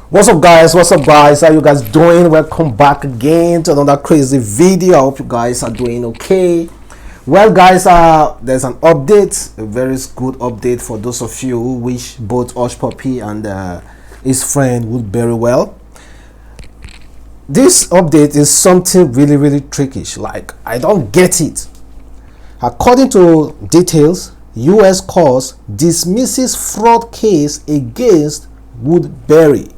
What's up, guys? What's up, guys? How you guys doing? Welcome back again to another crazy video. I hope you guys are doing okay. Well, guys, there's an update, a very good update for those of you who wish both Hushpuppi and his friend Woodberry well. This update is something really trickish. Like, I don't get it. According to details, U.S. court dismisses fraud case against Woodberry.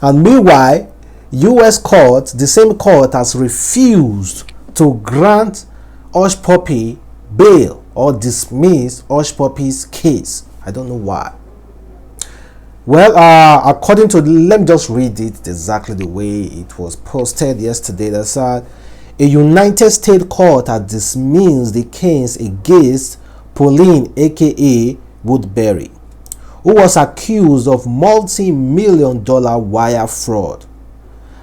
And meanwhile, U.S. court, the same court, has refused to grant Hushpuppi bail or dismiss Hushpuppi's case. I don't know why. Well, according to, let me just read it exactly the way it was posted yesterday. That said, a United States court has dismissed the case against Pauline, aka Woodberry, who was accused of multi-million-dollar wire fraud.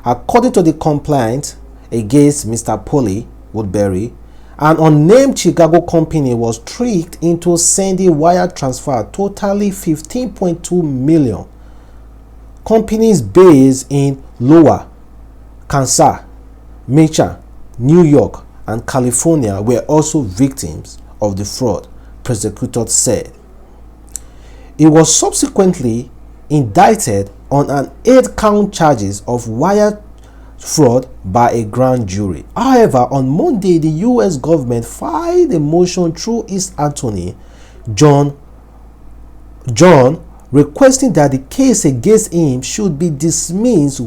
According to the complaint against Mr. Pauline Woodberry, an unnamed Chicago company was tricked into sending wire transfer totaling $15.2 million. Companies based in Iowa, Kansas, Michigan, New York, and California were also victims of the fraud, prosecutors said. He was subsequently indicted on an 8-count charges of wire fraud by a grand jury. However, on Monday, the U.S. government filed a motion through its attorney, John, requesting that the case against him should be dismissed.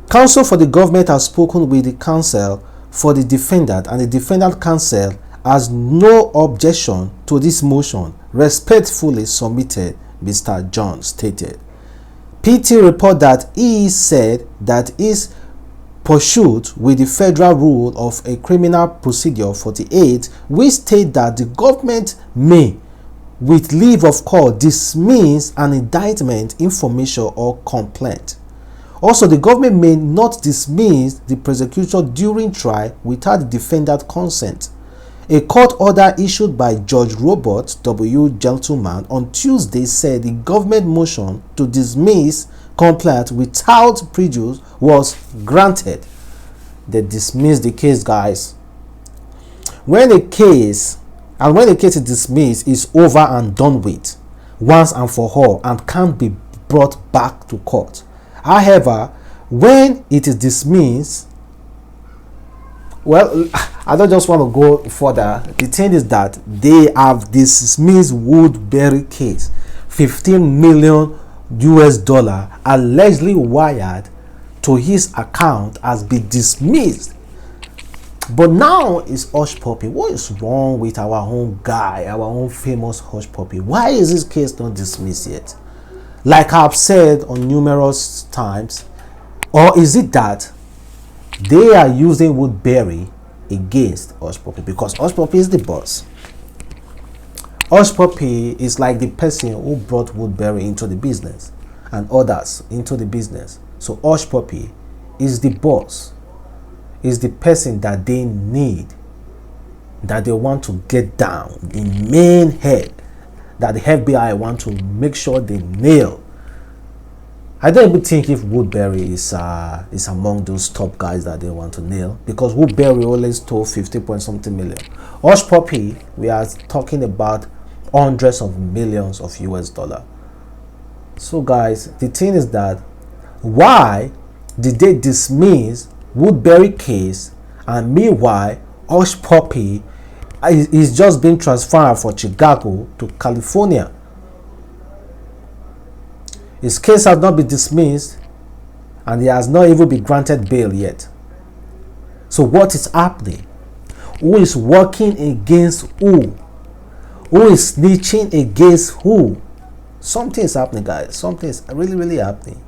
Counsel for the government has spoken with the counsel for the defendant, and the defendant counsel has no objection to this motion. Respectfully submitted, Mr. John stated. PT report that he said that his pursuit with the federal rule of a criminal procedure 48, which state that the government may, with leave of court, dismiss an indictment, information, or complaint. Also, the government may not dismiss the prosecution during trial without the defendant's consent. A court order issued by Judge Robert W. Gentleman on Tuesday said the government motion to dismiss complaint without prejudice was granted. They dismissed the case, guys. When a case is dismissed, it's over and done with once and for all and can't be brought back to court. However, when it is dismissed, well, I don't just want to go further. The thing is that they have dismissed Woodberry case. $15 million allegedly wired to his account has been dismissed. But now it's Hushpuppi. What is wrong with our own guy, our own famous Hushpuppi? Why is this case not dismissed yet? Like I've said on numerous times, or is it that they are using Woodberry against Hushpuppi because Hushpuppi is the boss? Hushpuppi is like the person who brought Woodberry into the business and others into the business. So Hushpuppi is the boss, is the person that they need, that they want to get down in main head, that the FBI want to make sure they nail. I don't even think if Woodberry is among those top guys that they want to nail, because Woodberry always stole 50 point something million. Hushpuppi, we are talking about hundreds of millions of US dollar. So guys, the thing is that why did they dismiss Woodberry case, and meanwhile Hushpuppi is just being transferred from Chicago to California? His case has not been dismissed and he has not even been granted bail yet. So what is happening? Who is working against who? Who is snitching against who? Something is happening, guys. Something is really happening.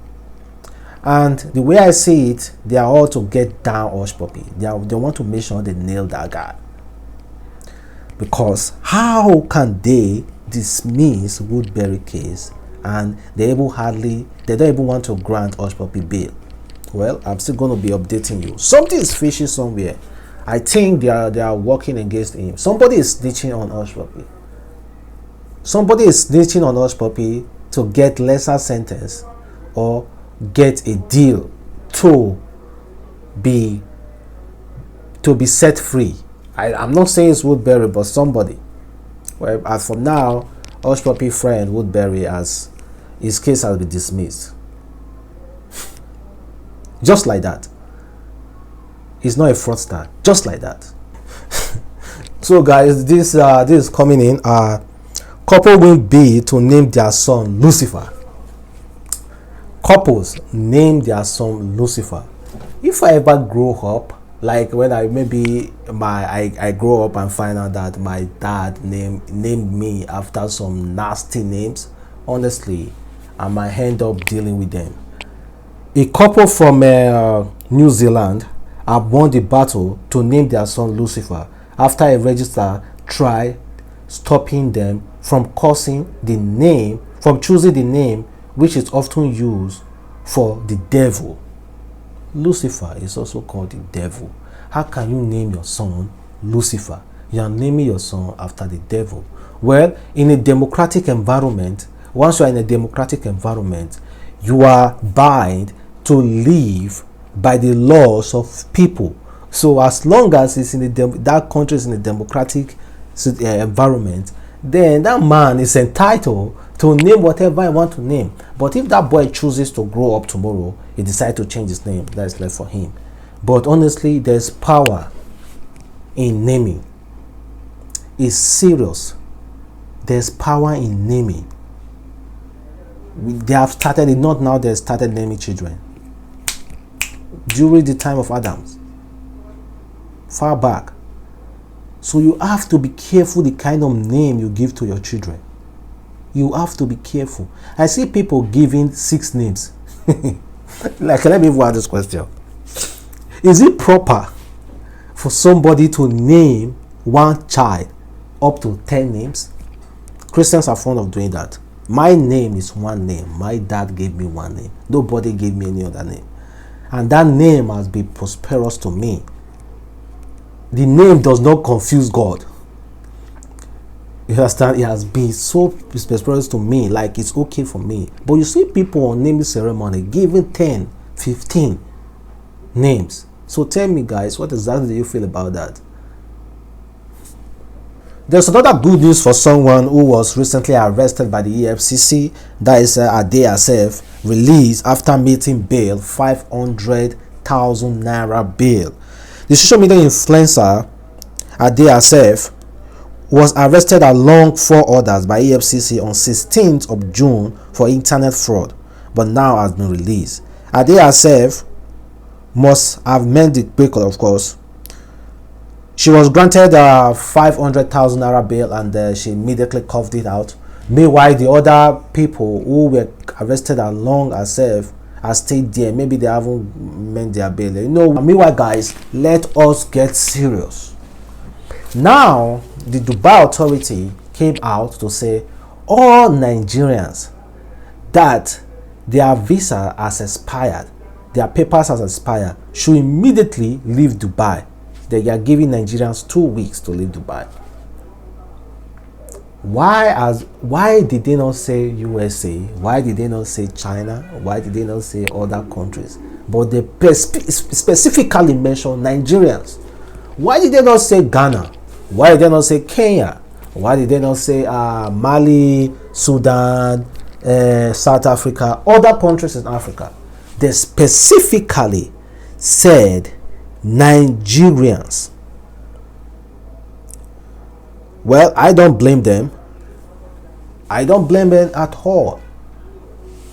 And the way I see it, they are all to get down Hushpuppi. They want to make sure they nail that guy. Because how can they dismiss Woodberry case and they don't even want to grant Hushpuppi bail? Well, I'm still going to be updating you. Something is fishy somewhere. I think they are working against him. Somebody is snitching on Hushpuppi. Somebody is snitching on Hushpuppi to get lesser sentence or get a deal to be set free. I'm not saying it's Woodberry, but somebody. Well, as for now, Hushpuppi friend Woodberry, as his case has been dismissed. Just like that. He's not a fraudster. Just like that. So guys, this is coming in. Couple will be to name their son Lucifer. Couples name their son Lucifer. If I ever grow up, like when I grow up and find out that my dad named me after some nasty names, honestly, I might end up dealing with them. A couple from New Zealand have won the battle to name their son Lucifer after a registrar tried stopping them from choosing the name which is often used for the devil. Lucifer is also called the devil. How can you name your son Lucifer? You are naming your son after the devil. Well, in a democratic environment, once you are in a democratic environment, you are bound to live by the laws of people. So as long as it's in that country is in a democratic environment, then that man is entitled to name whatever I want to name. But if that boy chooses to grow up tomorrow, he decides to change his name, that is left for him. But honestly, there's power in naming. It's serious. There's power in naming. They have started it, not now they started naming children. During the time of Adams, far back. So you have to be careful the kind of name you give to your children. You have to be careful. I see people giving 6 names. Like, let me ask this question. Is it proper for somebody to name one child up to 10 names? Christians are fond of doing that. My name is one name. My dad gave me one name. Nobody gave me any other name. And that name has been prosperous to me. The name does not confuse God. You understand? It has been so prosperous to me, like it's okay for me. But you see people on naming ceremony giving 10, 15 names. So tell me guys, what exactly do you feel about that? There's another good news for someone who was recently arrested by the EFCC. That is Ade Asef, released after meeting bail, 500,000 naira bail. The social media influencer Ade Asef was arrested along 4 others by EFCC on 16th of June for internet fraud, but now has been released. Ade Asef must have met the bail, of course. She was granted 500,000 naira bail and she immediately coughed it out. Meanwhile, the other people who were arrested along Asef are stayed there. Maybe they haven't met their bail. You know, meanwhile, guys, let us get serious. Now, the Dubai authority came out to say all Nigerians that their visa has expired, their papers has expired, should immediately leave Dubai. They are giving Nigerians 2 weeks to leave Dubai. Why did they not say USA? Why did they not say China? Why did they not say other countries? But they specifically mentioned Nigerians. Why did they not say Ghana? Why did they not say Kenya? Why did they not say Mali, Sudan, South Africa, other countries in Africa? They specifically said Nigerians. Well, I don't blame them. I don't blame them at all.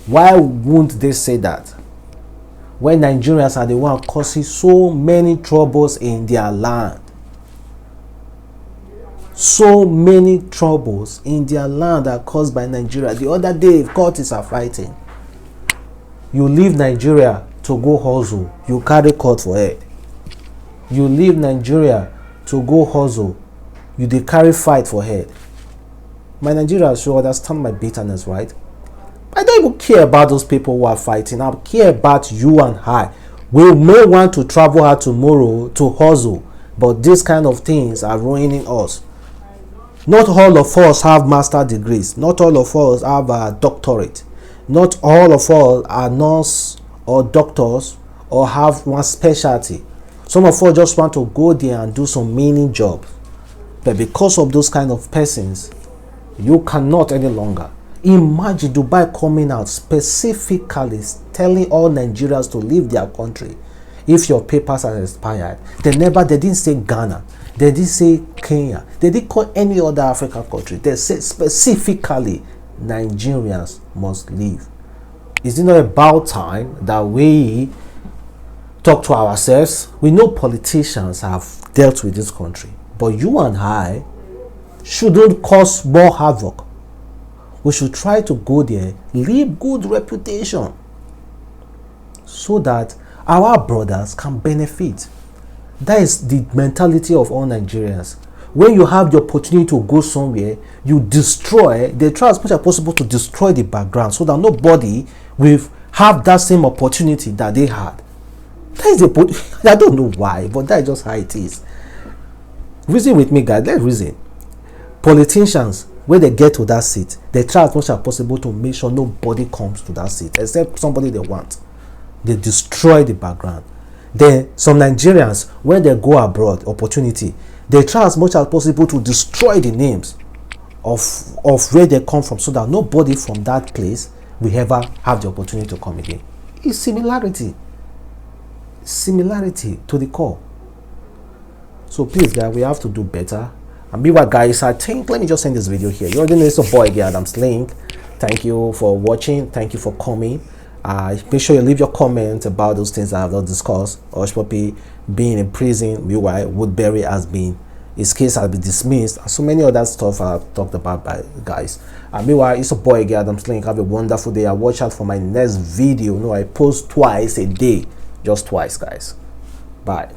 Why wouldn't they say that? When Nigerians are the one causing so many troubles in their land. So many troubles in their land are caused by Nigeria. The other day, courts are fighting. You leave Nigeria to go hustle, you carry court for head. You leave Nigeria to go hustle, you dey carry fight for head. My Nigerians should understand my bitterness, right? I don't even care about those people who are fighting. I care about you and I. We may want to travel out tomorrow to hustle, but these kind of things are ruining us. Not all of us have master degrees. Not all of us have a doctorate. Not all of us are nurse or doctors or have one specialty. Some of us just want to go there and do some meaning job. But because of those kind of persons, you cannot any longer. Imagine Dubai coming out specifically telling all Nigerians to leave their country if your papers are expired. They didn't say Ghana. They didn't say Kenya. They didn't call any other African country. They said specifically Nigerians must leave. Is it not about time that we talk to ourselves? We know politicians have dealt with this country, but you and I shouldn't cause more havoc. We should try to go there, leave good reputation, so that our brothers can benefit. That is the mentality of all Nigerians. When you have the opportunity to go somewhere, you destroy, they try as much as possible to destroy the background so that nobody will have that same opportunity that they had. That is the, I don't know why, but that is just how it is. Reason with me, guys. Let's reason. Politicians, when they get to that seat, they try as much as possible to make sure nobody comes to that seat except somebody they want. They destroy the background. Then some Nigerians, when they go abroad, opportunity, they try as much as possible to destroy the names of where they come from so that nobody from that place will ever have the opportunity to come again. It's similarity to the core. So please, guys, we have to do better. And meanwhile, guys, I think, let me just end this video here. You already know it's a boy again, Adamslink. Thank you for watching. Thank you for coming. Make sure you leave your comments about those things I have not discussed. Hushpuppi being in prison, meanwhile Woodberry his case has been dismissed, and so many other stuff I've talked about, by guys. Meanwhile, it's a boy again, Adamslink. Have a wonderful day. Watch out for my next video. I post twice a day, just twice, guys. Bye.